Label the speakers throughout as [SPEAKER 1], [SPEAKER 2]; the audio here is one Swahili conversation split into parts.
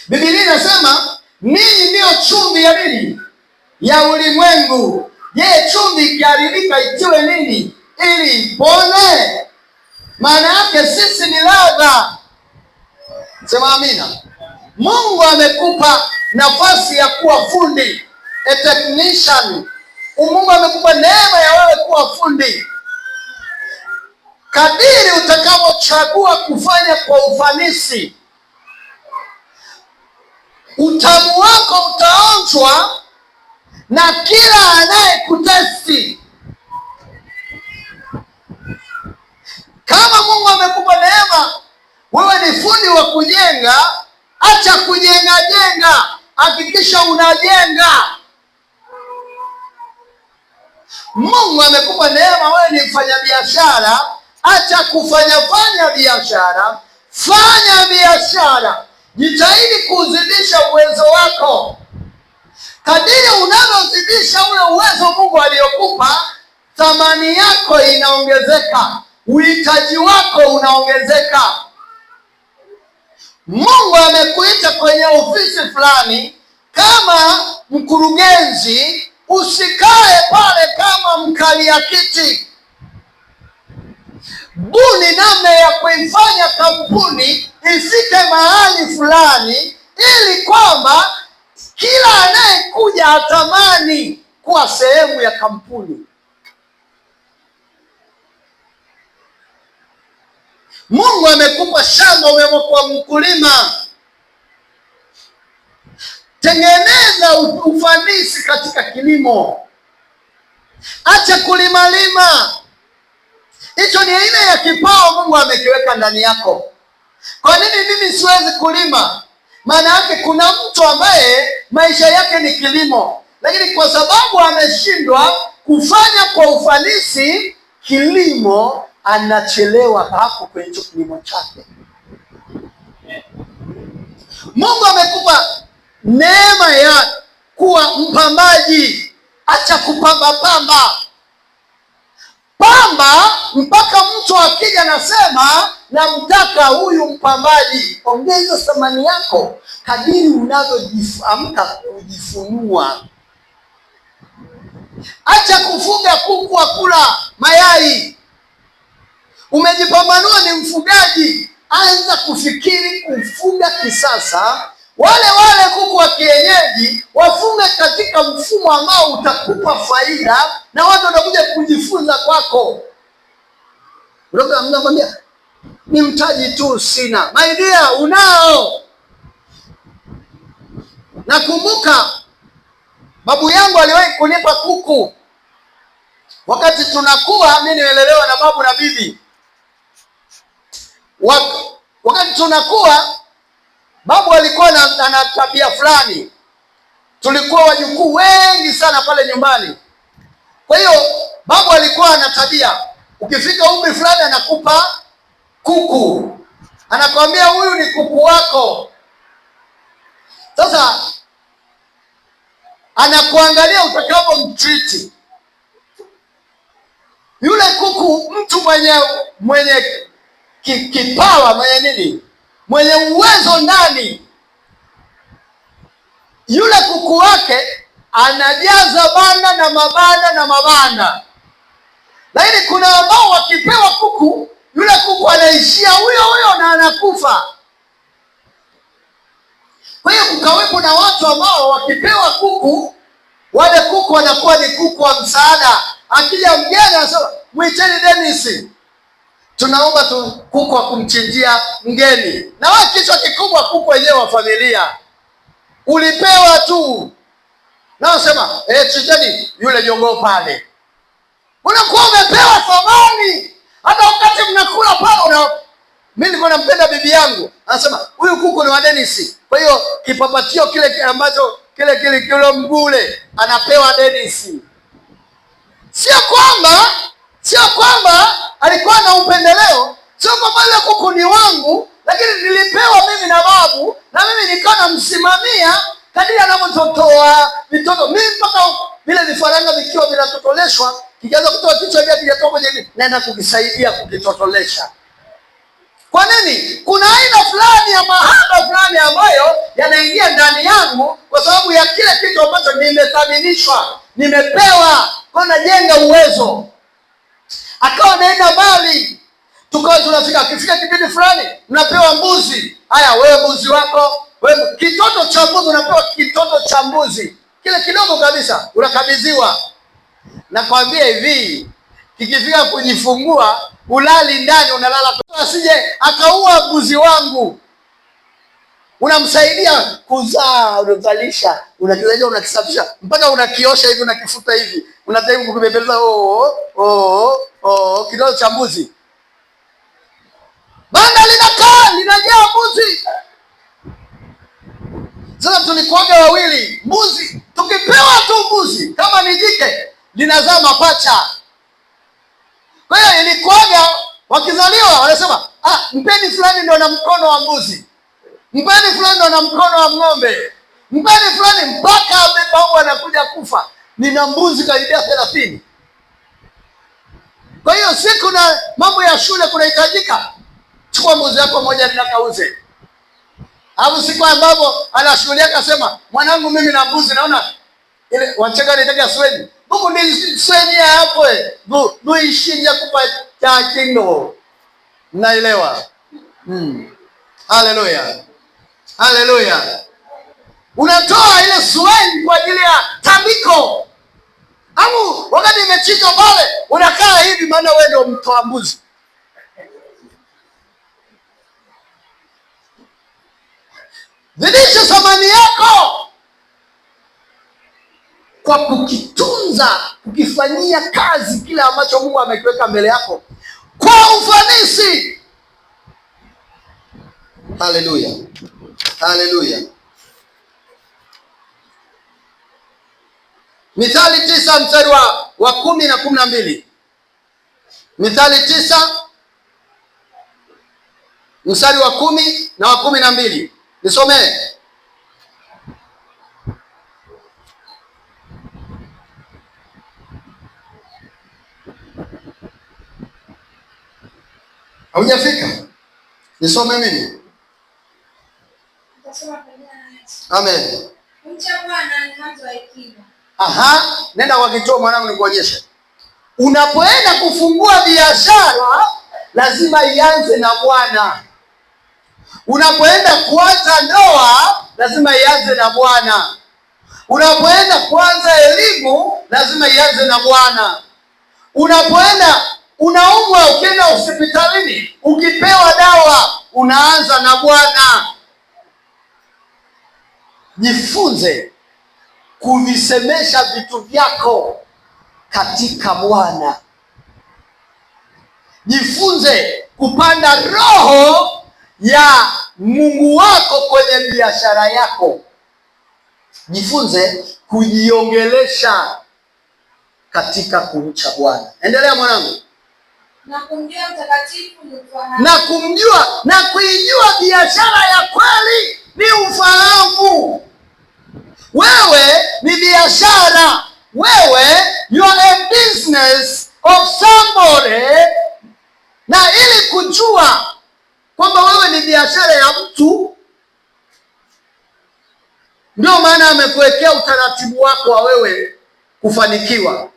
[SPEAKER 1] Biblia inasema ninyi ndio chumvi ya nini? Ya ulimwengu. Je, chumvi ikiharibika itiwe nini ili ipone? Maana yake sisi ni ladha. Sema amina. Mungu amekupa nafasi ya kuwa fundi, a technician. Mungu amekupa neema ya wewe kuwa fundi. Kadiri utakavyochagua kufanya kwa ufanisi, utamu wako utaonjwa na kila anayekutesti. Kama Mungu amekupa neema, wewe ni fundi wa kujenga, acha kujenga, hakikisha unajenga. Mungu amekupa neema, wewe ni mfanyabiashara, acha kufanya biashara, fanya biashara. Jitahidi kuzidisha uwezo wako. Kadiri unavyozidisha ule uwezo Mungu aliyokupa, thamani yako inaongezeka, uhitaji wako unaongezeka. Mungu amekuita kwenye ofisi fulani kama mkurugenzi, usikae pale kama mkalia kiti. Buni namna ya kuifanya kampuni ifike mahali fulani, ili kwamba kila anayekuja atamani kuwa sehemu ya kampuni. Mungu amekupa shamba, umekuwa mkulima. Tengeneza ufanisi katika kilimo, acha kulima. Hicho ni aina ya kipawa Mungu amekiweka ndani yako. Kwa nini mimi siwezi kulima? Maana yake kuna mtu ambaye maisha yake ni kilimo, lakini kwa sababu ameshindwa kufanya kwa ufanisi kilimo, anachelewa hapo kwenye hicho kilimo chake. Mungu amekupa neema ya kuwa mpambaji, acha kupamba mpaka mtu akija nasema namtaka huyu mpambaji. Ongeza thamani yako kadiri unavyoamka kujifunua. Acha kufuga kuku wa kula mayai. Umejipambanua ni mfugaji, anza kufikiri kufuga kisasa. Wale kuku wa kienyeji wafunge katika mfumo ambao utakupa faida na watu watakuja kujifunza kwako. Mnakwambia ni mtaji tu sina. My dear, unao. Nakumbuka babu yangu aliwahi kunipa kuku wakati tunakuwa. Mimi nimelelewa na babu na bibi. Wakati tunakuwa, babu alikuwa ana tabia fulani. Tulikuwa wajukuu wengi sana pale nyumbani. Kwa hiyo babu alikuwa ana tabia, ukifika umri fulani anakupa kuku, anakwambia huyu ni kuku wako. Sasa anakuangalia utakavyomtreat yule kuku. Mtu mwenye kipawa, mwenye uwezo ndani, yule kuku wake anajaza banda na mabanda. Lakini kuna ambao wakipewa kuku, yule kuku anaishia huyo na anakufa. Kwa hiyo kukawepo na watu ambao wakipewa kuku, wale kuku wanakuwa ni kuku wa msaada. Akija mgeni anasema mwiteni Dennis, tunaomba tu kuku wa kumchinjia mgeni. Na wewe kichwa kikubwa, kuku wenyewe wa familia, ulipewa tu. Na unasema chinjeni yule jogoo pale. Unakuwa umepewa thamani. Hata wakati mnakula pale, mimi nilikuwa nampenda bibi yangu, anasema huyu kuku ni wa Dennis. Kwa hiyo kipapatio kile ambacho kile mgule anapewa Dennis. Sio kwamba alikuwa na upendeleo, sio kwamba ile kuku ni wangu, lakini nilipewa mimi na babu, na mimi nikawa namsimamia kadiri anavyototoa vitoto. Mimi mpaka vile vifaranga vikiwa vinatotoleshwa, kikianza kutoa kichwa vyake kijatoka kwenye, naenda kukisaidia kukitotolesha. Kwa nini? Kuna aina fulani ya mahaba fulani ambayo ameingia ndani yangu kwa sababu ya kile kitu ambacho nimethaminishwa, nimepewa, kwa najenga uwezo. Akawa naenda mbali, tukawa tunafika, akifika kipindi fulani mnapewa mbuzi. Haya, wewe mbuzi wako, wewe kitoto cha mbuzi, unapewa kitoto cha mbuzi kile kidogo kabisa, unakabidhiwa. Nakwambia hivi, kikifika kujifungua, ulali ndani, unalala asije akaua mbuzi wangu. Unamsaidia kuzaa, unazalisha, unakizalisha, unakisafisha, mpaka unakiosha hivi, unakifuta hivi, unajaribu kukibembeleza. Kitoto cha mbuzi, banda linakaa linajaa mbuzi. Sasa tulikuwaga wawili, mbuzi tukipewa tu mbuzi kama ni jike linazaa mapacha. Kwa hiyo ilikuwaga wakizaliwa wanasema, mpeni fulani ndio na mkono wa mbuzi, mpeni fulani ndio na mkono wa ng'ombe, mpeni fulani, mpaka amebabu anakuja kufa. Nina mbuzi karibia 30. Kwa hiyo siku na mambo ya shule kunahitajika, chukua mbuzi yako moja nenda kauze. Hapo siku ambapo anashughulia akasema, mwanangu mimi na mbuzi naona ile wacheka nitaka swedi. Mungu ni swedi hapo buishinja kupa cha kindo. Naelewa. Haleluya. Haleluya. Unatoa ile swedi kwa ajili ya tambiko. Au wakati imechinjwa pale unakaa hivi, maana wewe ndio mtoa mbuzi. Zidisha thamani yako kwa kukitunza, kukifanyia kazi kile ambacho Mungu amekiweka mbele yako kwa ufanisi. Haleluya. Haleluya. Mithali 9 mstari wa 10 na 12. Mithali 9 mstari wa 10 na wa 12. Nisomee. Haujafika? Nisome mimi. Amen.
[SPEAKER 2] Mcha Bwana ni mwanzo wa hekima.
[SPEAKER 1] Nenda kwa kituo mwanangu nikuonyeshe. Unapoenda kufungua biashara lazima ianze na Bwana. Unapoenda kuanza ndoa lazima ianze na Bwana. Unapoenda kuanza elimu lazima ianze na Bwana. Unapoenda unaumwa, ukienda hospitalini ukipewa dawa unaanza na Bwana. Jifunze kuvisemesha vitu vyako katika Bwana. Jifunze kupanda roho ya Mungu wako kwenye biashara yako. Jifunze kujiongelesha katika kumcha Bwana. Endelea mwanangu.
[SPEAKER 2] Na kumjua mtakatifu ni ufahamu.
[SPEAKER 1] Na kumjua na kuijua biashara ya kweli ni ufahamu. Wewe ni biashara. Wewe you are a business of somebody. Na ili kujua kwamba wewe ni biashara ya mtu, ndio maana amekuwekea utaratibu wako wa wewe kufanikiwa.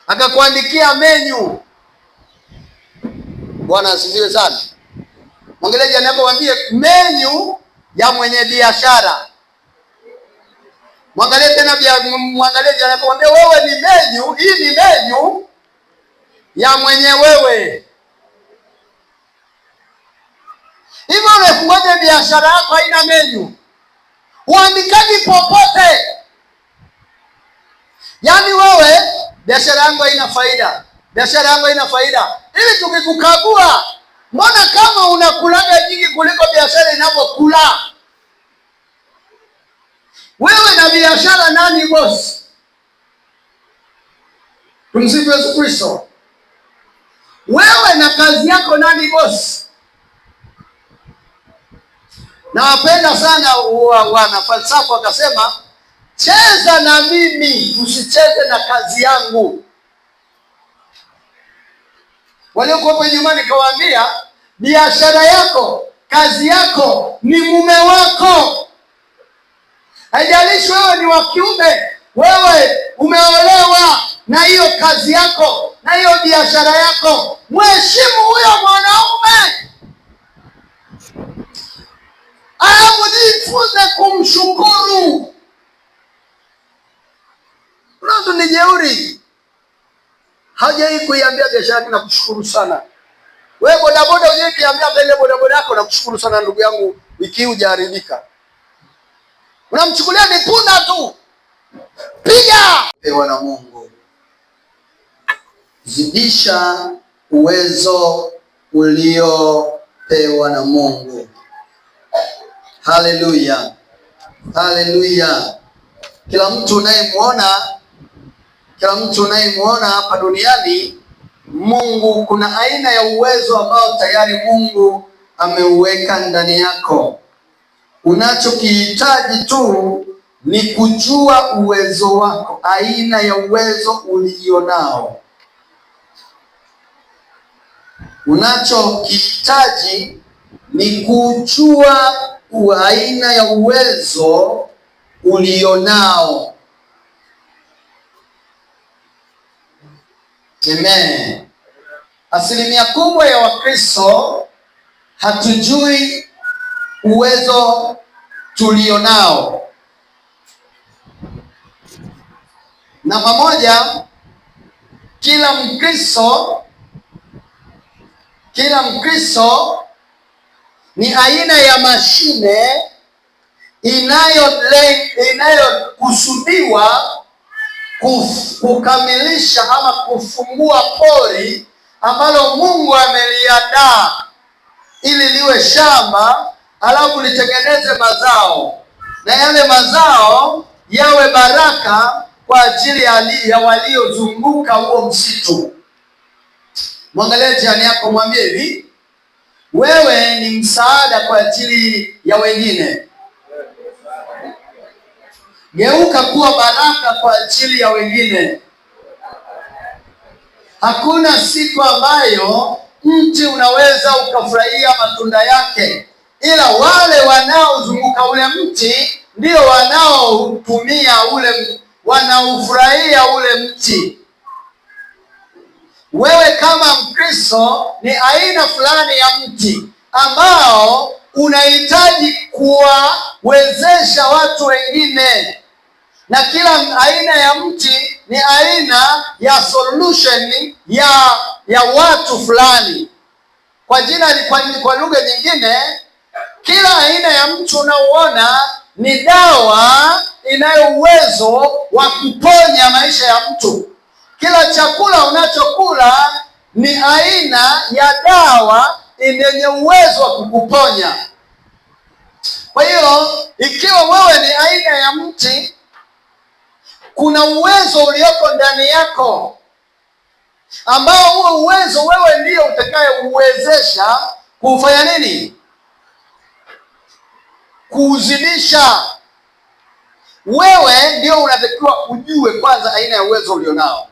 [SPEAKER 1] Akakuandikia menu. Bwana asifiwe sana. Mwangeleji anapowaambia menu ya mwenye biashara. Mwangalie tena mwangaleji anapowaambia wewe ni menu, hii ni menu ya mwenye wewe. Hivyo unafungoje biashara yako haina menu? Uandikaji popote. Yaani wewe biashara yangu haina faida. Biashara yangu haina faida. Ili tukikukagua, mbona kama unakulaga nyingi kuliko biashara inavyokula? Wewe na biashara nani boss? Tumsifu Yesu Kristo. Wewe na kazi yako nani boss? Na wapenda sana wana falsafa wakasema, cheza na mimi, usicheze na kazi yangu. Waliokuwa hapo nyumbani biashara yako, kazi yako ni mume wako. haijalishi wewe ni wa kiume, wewe umeolewa na hiyo kazi yako na hiyo biashara yako, mheshimu huyo mwanaume, alafu jifunze kumshukuru. Mtu ni jeuri, hajai kuiambia biashara yake na kushukuru sana. Wewe bodaboda hujai kuiambia mbele bodaboda yako na kushukuru sana, ndugu yangu, wiki hii hujaharibika. Unamchukulia ni punda tu. Piga pewa na Mungu. Zidisha uwezo uliopewa na Mungu. Haleluya, haleluya. Kila mtu unayemwona hapa duniani, Mungu, kuna aina ya uwezo ambao tayari Mungu ameuweka ndani yako. Unachokihitaji tu ni kujua uwezo wako, aina ya uwezo ulionao. Unachokihitaji ni kujua aina ya uwezo ulionao. Amen. Asilimia kubwa ya Wakristo hatujui uwezo tulionao. Namba moja, kila Mkristo ni aina ya mashine inayokusudiwa kukamilisha ama kufungua pori ambalo Mungu ameliandaa ili liwe shamba, alafu litengeneze mazao, na yale mazao yawe baraka kwa ajili ya waliozunguka huo msitu. Mwangalie jirani yako, mwambie hivi, wewe ni msaada kwa ajili ya wengine. Geuka kuwa baraka kwa ajili ya wengine. Hakuna siku ambayo mti unaweza ukafurahia matunda yake, ila wale wanaozunguka ule mti ndio wanaufurahia ule mti. Wewe kama Mkristo ni aina fulani ya mti ambao unahitaji kuwawezesha watu wengine, na kila aina ya mti ni aina ya solution ya watu fulani. Kwa lugha nyingine, kila aina ya mti unaoona ni dawa inayo uwezo wa kuponya maisha ya mtu. Kila chakula unachokula ni aina ya dawa yenye uwezo wa kukuponya. Kwa hiyo ikiwa wewe ni aina ya mti, kuna uwezo ulioko ndani yako ambao huo uwezo wewe ndio utakayeuwezesha kufanya nini? Kuuzidisha. Wewe ndio unatakiwa ujue kwanza aina ya uwezo ulionao.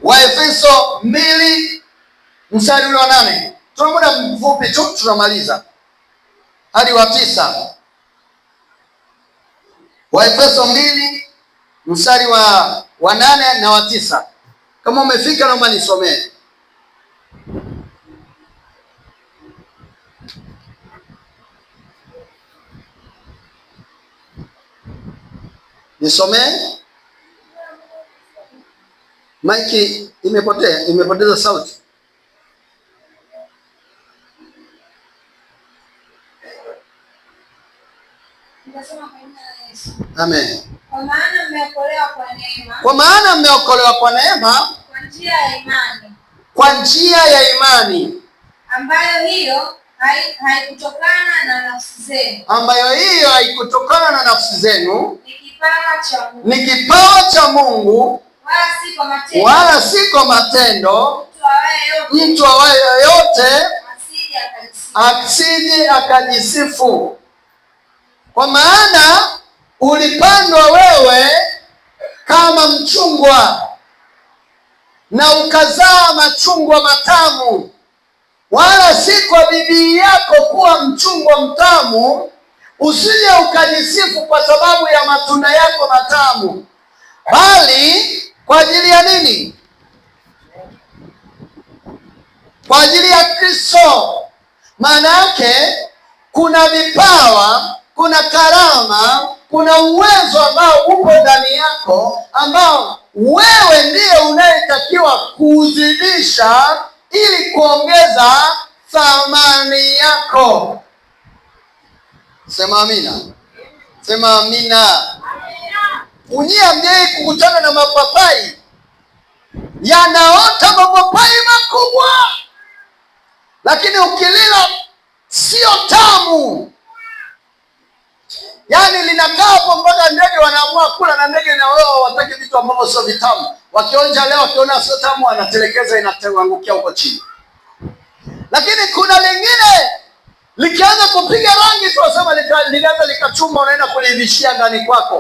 [SPEAKER 1] Waefeso 2 mstari ule wa 8. Tuna muda mfupi tu tunamaliza. Hadi wa 9. Waefeso 2 mstari wa 8 na wa 9. Kama umefika naomba nisomee. Nisomee. Maiki imepoteza sauti. Amen.
[SPEAKER 2] Kwa maana mmeokolewa kwa neema.
[SPEAKER 1] Kwa maana mmeokolewa kwa neema.
[SPEAKER 2] Kwa njia ya imani.
[SPEAKER 1] Kwa njia ya imani.
[SPEAKER 2] Ambayo hiyo haikutokana na nafsi zenu.
[SPEAKER 1] Ambayo hiyo haikutokana na nafsi zenu.
[SPEAKER 2] Ni kipawa cha Mungu.
[SPEAKER 1] Ni kipawa cha Mungu.
[SPEAKER 2] Wala si kwa matendo.
[SPEAKER 1] Mtu awaye yote asije akajisifu. Kwa maana ulipandwa wewe kama mchungwa na ukazaa machungwa matamu, wala si kwa bidii yako kuwa mchungwa mtamu, Usije ukajisifu kwa sababu ya matunda yako matamu, bali kwa ajili ya nini? Kwa ajili ya Kristo. Maana yake kuna vipawa, kuna karama, kuna uwezo ambao upo ndani yako, ambao wewe ndiye unayetakiwa kuuzidisha ili kuongeza thamani yako. Sema amina. Sema amina. Unyie mjei kukutana na mapapai yanaota mapapai makubwa, lakini ukilila sio tamu. Yaani linakaa hapo mpaka ndege wanaamua kula, na ndege na wao wataki vitu ambavyo sio vitamu. Wakionja leo, wakiona sio tamu, wanatelekeza, inaangukia huko chini. Lakini kuna lingine likianza kupiga rangi tu, wasema linaweza likachuma, unaenda kulivishia ndani kwako.